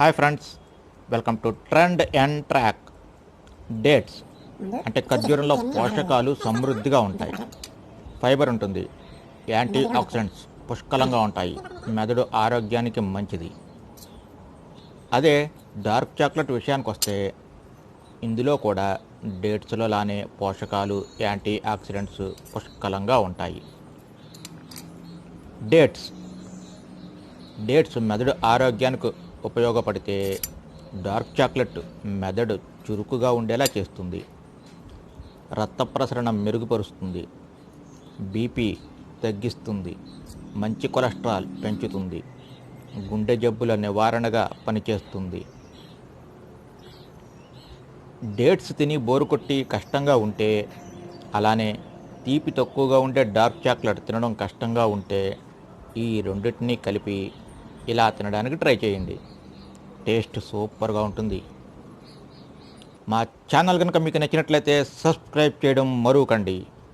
Hi friends, welcome to trend and track. Dates అంటే ఖర్జూరంలో పోషకాలు సమృద్ధిగా ఉంటాయి, ఫైబర్ ఉంటుంది, యాంటీ ఆక్సిడెంట్స్ పుష్కలంగా ఉంటాయి, మెదడు ఆరోగ్యానికి మంచిది. అదే డార్క్ చాక్లెట్ విషయానికి వస్తే ఇందులో కూడా డేట్స్లో లానే పోషకాలు, యాంటీ ఆక్సిడెంట్స్ పుష్కలంగా ఉంటాయి. డేట్స్ మెదడు ఆరోగ్యానికి ఉపయోగపడితే డార్క్ చాక్లెట్ మెదడు చురుకుగా ఉండేలా చేస్తుంది, రక్త ప్రసరణ మెరుగుపరుస్తుంది, బీపీ తగ్గిస్తుంది, మంచి కొలెస్ట్రాల్ పెంచుతుంది, గుండె జబ్బుల నివారణగా పనిచేస్తుంది. డేట్స్ తిని బోరు కొట్టి కష్టంగా ఉంటే, అలానే తీపి తక్కువగా ఉండే డార్క్ చాక్లెట్ తినడం కష్టంగా ఉంటే ఈ రెండింటినీ కలిపి ఇలా తినడానికి ట్రై చేయండి. టేస్ట్ సూపర్గా ఉంటుంది. మా ఛానల్ కనుక మీకు నచ్చినట్లయితే సబ్స్క్రైబ్ చేయడం మరువకండి.